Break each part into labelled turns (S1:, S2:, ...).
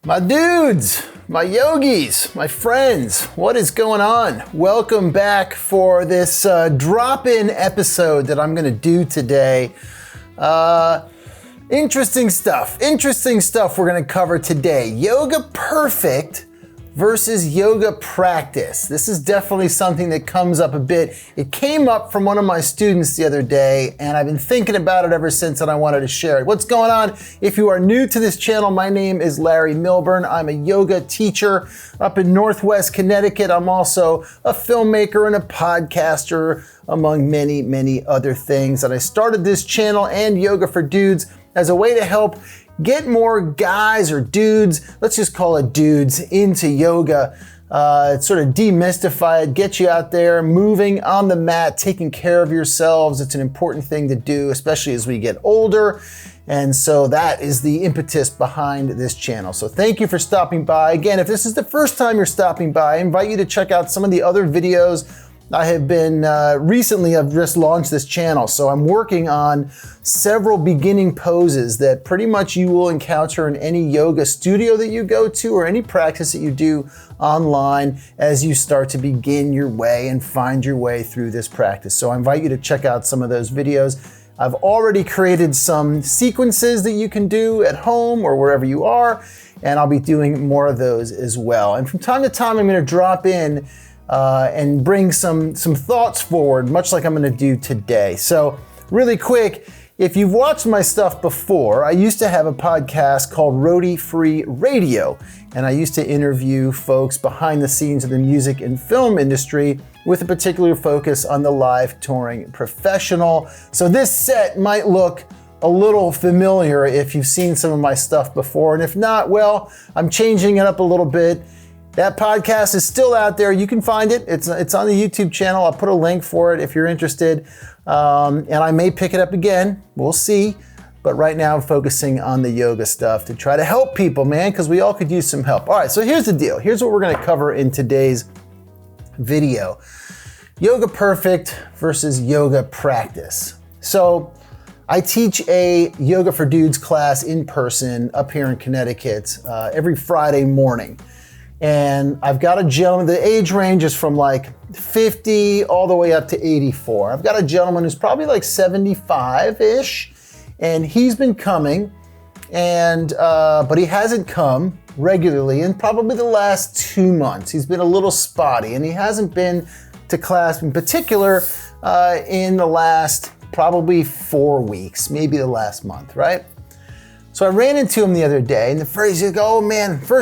S1: My dudes, my yogis, my friends, what is going on? Welcome back for this drop-in episode that I'm gonna do today. Interesting stuff we're gonna cover today. Yoga perfect versus yoga practice. This is definitely something that comes up a bit. It came up from one of my students the other day, and I've been thinking about it ever since, and I wanted to share it. What's going on? If you are new to this channel, my name is Larry Milburn. I'm a yoga teacher up in Northwest Connecticut. I'm also a filmmaker and a podcaster, among many, many other things. And I started this channel and Yoga for Dudes as a way to help get more guys or dudes, let's just call it dudes, into yoga. Sort of demystify it, get you out there, moving on the mat, taking care of yourselves. It's an important thing to do, especially as we get older. And so that is the impetus behind this channel. So thank you for stopping by. Again, if this is the first time you're stopping by, I invite you to check out some of the other videos. I have been, recently I've just launched this channel, so I'm working on several beginning poses that pretty much you will encounter in any yoga studio that you go to or any practice that you do online as you start to begin your way and find your way through this practice. So I invite you to check out some of those videos. I've already created some sequences that you can do at home or wherever you are, and I'll be doing more of those as well. And from time to time, I'm gonna drop in and bring some thoughts forward, much like I'm gonna do today. So really quick, if you've watched my stuff before, I used to have a podcast called Roadie Free Radio, and I used to interview folks behind the scenes of the music and film industry with a particular focus on the live touring professional. So this set might look a little familiar if you've seen some of my stuff before, and if not, well, I'm changing it up a little bit. That podcast is still out there. You can find it. It's on the YouTube channel. I'll put a link for it if you're interested. And I may pick it up again. We'll see. But right now I'm focusing on the yoga stuff to try to help people, man, because we all could use some help. All right, so here's the deal. Here's what we're going to cover in today's video. Yoga perfect versus yoga practice. So I teach a Yoga for Dudes class in person up here in Connecticut every Friday morning. And I've got a gentleman, the age range is from like 50 all the way up to 84. I've got a gentleman who's probably like 75-ish, and he's been coming, and but he hasn't come regularly in probably the last 2 months. He's been a little spotty, and he hasn't been to class in particular in the last probably 4 weeks, maybe the last month, right? So I ran into him the other day, and first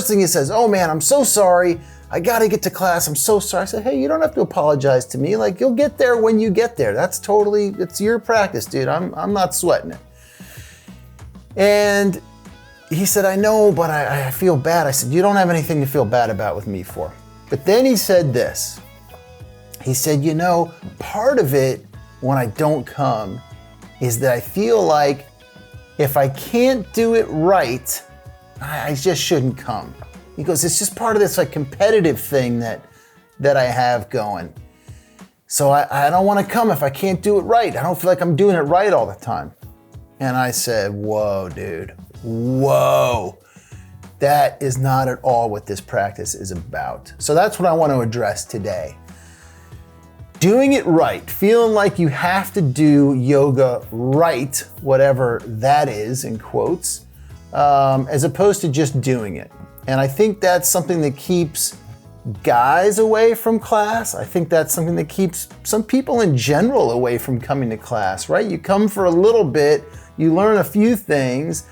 S1: thing he says, "Oh man, I'm so sorry. I gotta get to class. I'm so sorry." I said, "Hey, you don't have to apologize to me. Like, you'll get there when you get there. It's your practice, dude. I'm not sweating it." And he said, "I know, but I feel bad." I said, "You don't have anything to feel bad about with me for." But then he said this. He said, part of it when I don't come is that I feel like if I can't do it right, I just shouldn't come." He goes, "It's just part of this like competitive thing that I have going. So I don't want to come if I can't do it right. I don't feel like I'm doing it right all the time." And I said, "Whoa, dude, whoa. That is not at all what this practice is about." So that's what I want to address today. Doing it right, feeling like you have to do yoga right, whatever that is, in quotes, as opposed to just doing it. And I think that's something that keeps guys away from class. I think that's something that keeps some people in general away from coming to class, right? You come for a little bit, you learn a few things,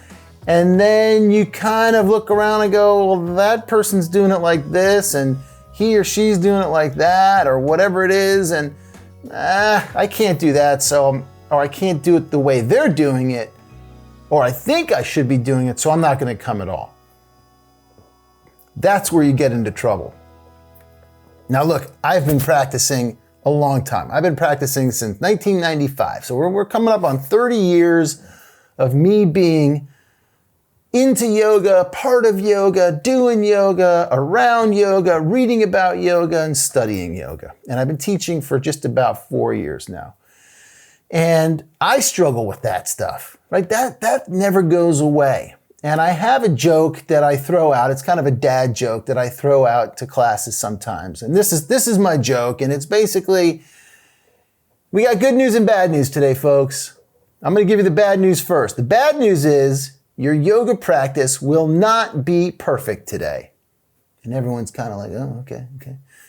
S1: and then you kind of look around and go, well, that person's doing it like this, and he or she's doing it like that, or whatever it is, and I can't do that, or I can't do it the way they're doing it, or I think I should be doing it, so I'm not gonna come at all. That's where you get into trouble. Now look, I've been practicing a long time. I've been practicing since 1995, so we're coming up on 30 years of me being into yoga, part of yoga, doing yoga, around yoga, reading about yoga, and studying yoga. And I've been teaching for just about 4 years now. And I struggle with that stuff, right? That never goes away. And I have a joke that I throw out. It's kind of a dad joke that I throw out to classes sometimes. And this is my joke, and it's basically, we got good news and bad news today, folks. I'm going to give you the bad news first. The bad news is your yoga practice will not be perfect today. And everyone's kind of like, oh, okay.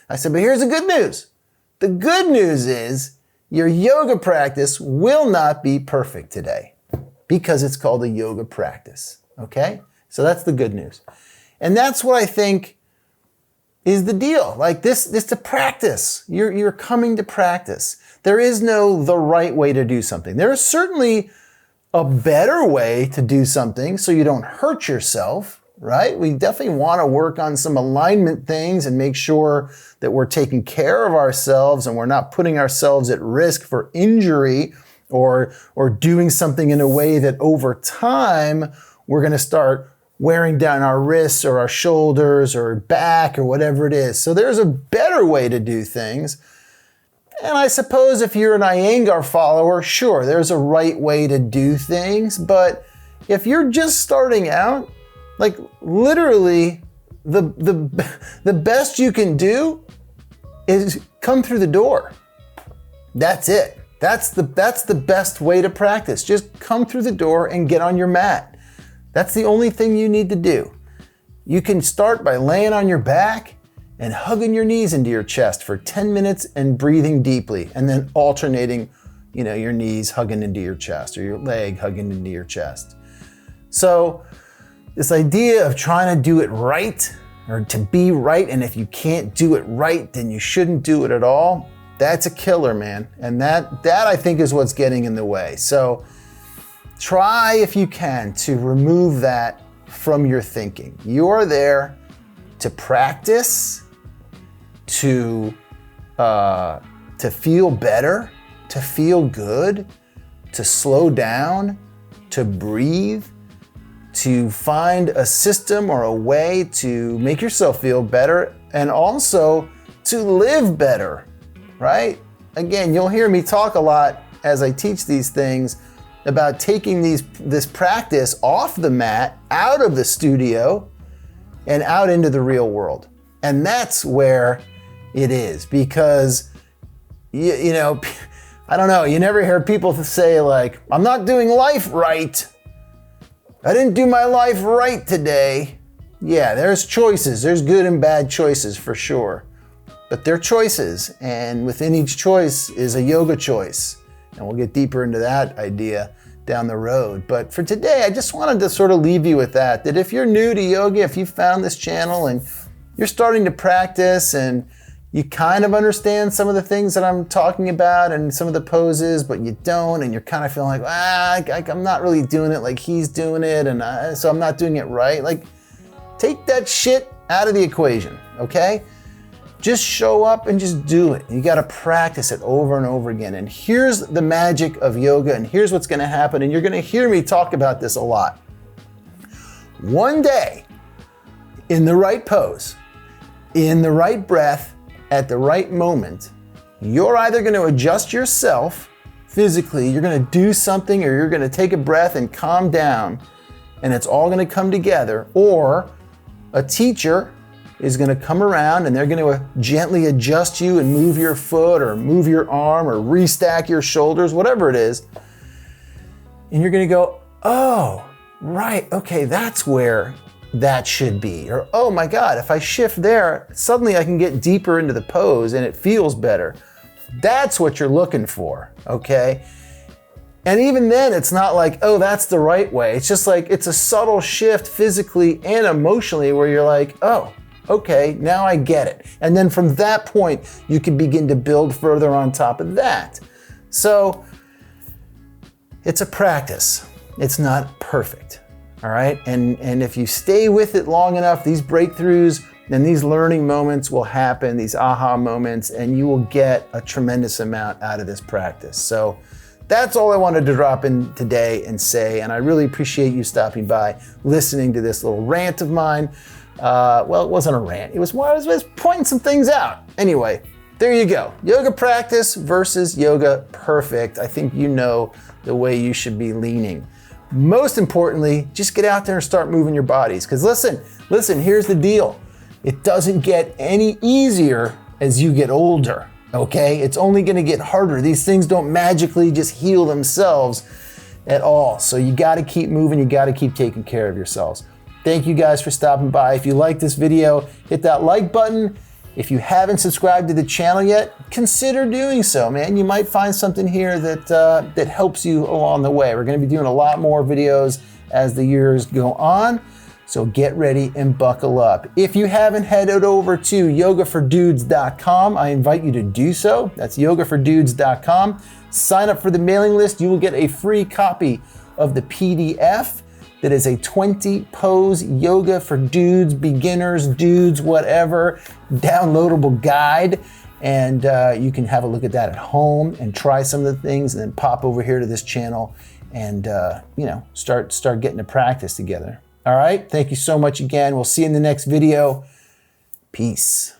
S1: I said, but here's the good news. The good news is your yoga practice will not be perfect today because it's called a yoga practice. Okay? So that's the good news. And that's what I think is the deal. Like this to practice. You're coming to practice. There is no the right way to do something. There is certainly a better way to do something so you don't hurt yourself, right? We definitely want to work on some alignment things and make sure that we're taking care of ourselves and we're not putting ourselves at risk for injury or doing something in a way that over time we're going to start wearing down our wrists or our shoulders or back or whatever it is. So there's a better way to do things. And I suppose if you're an Iyengar follower, sure, there's a right way to do things. But if you're just starting out, like literally the best you can do is come through the door. That's it. That's the best way to practice. Just come through the door and get on your mat. That's the only thing you need to do. You can start by laying on your back and hugging your knees into your chest for 10 minutes and breathing deeply, and then alternating, your knees hugging into your chest or your leg hugging into your chest. So this idea of trying to do it right or to be right, and if you can't do it right, then you shouldn't do it at all, that's a killer, man. And that I think is what's getting in the way. So try, if you can, to remove that from your thinking. You are there to practice, to feel better, to feel good, to slow down, to breathe, to find a system or a way to make yourself feel better, and also to live better, right? Again, you'll hear me talk a lot as I teach these things about taking this practice off the mat, out of the studio, and out into the real world. And that's where it is, because, I don't know, you never hear people say like, I'm not doing life right. I didn't do my life right today. Yeah, there's choices. There's good and bad choices for sure. But they're choices, and within each choice is a yoga choice. And we'll get deeper into that idea down the road. But for today, I just wanted to sort of leave you with that if you're new to yoga, if you found this channel and you're starting to practice and you kind of understand some of the things that I'm talking about and some of the poses, but you don't, and you're kind of feeling like, I'm not really doing it like he's doing it, and so I'm not doing it right. Like, take that shit out of the equation, okay? Just show up and just do it. You got to practice it over and over again. And here's the magic of yoga, and here's what's going to happen. And you're going to hear me talk about this a lot. One day, in the right pose, in the right breath, at the right moment, you're either going to adjust yourself physically, you're going to do something, or you're going to take a breath and calm down, and it's all going to come together, or a teacher is going to come around and they're going to gently adjust you and move your foot or move your arm or restack your shoulders, whatever it is. And you're going to go, oh, right, okay, that's where that should be. Or, oh my God, if I shift there, suddenly I can get deeper into the pose and it feels better. That's what you're looking for, okay? And even then, it's not like, oh, that's the right way. It's just like, it's a subtle shift physically and emotionally where you're like, oh, okay, now I get it. And then from that point, you can begin to build further on top of that. So it's a practice. It's not perfect, all right? And if you stay with it long enough, these breakthroughs and these learning moments will happen, these aha moments, and you will get a tremendous amount out of this practice. So that's all I wanted to drop in today and say, and I really appreciate you stopping by, listening to this little rant of mine. Well, it wasn't a rant. It was more, I was pointing some things out. Anyway, there you go. Yoga practice versus yoga perfect. I think you know the way you should be leaning. most importantly, just get out there and start moving your bodies. Because listen, here's the deal. It doesn't get any easier as you get older, okay? It's only gonna get harder. These things don't magically just heal themselves at all. So you gotta keep moving, you gotta keep taking care of yourselves. Thank you guys for stopping by. If you like this video, hit that like button. If you haven't subscribed to the channel yet, consider doing so, man. You might find something here that helps you along the way. We're gonna be doing a lot more videos as the years go on, so get ready and buckle up. If you haven't headed over to yogafordudes.com, I invite you to do so. That's yogafordudes.com. Sign up for the mailing list. You will get a free copy of the PDF. That is a 20 pose yoga for dudes, beginners, dudes, whatever, downloadable guide. And you can have a look at that at home and try some of the things and then pop over here to this channel and start getting to practice together. All right, thank you so much again. We'll see you in the next video. Peace.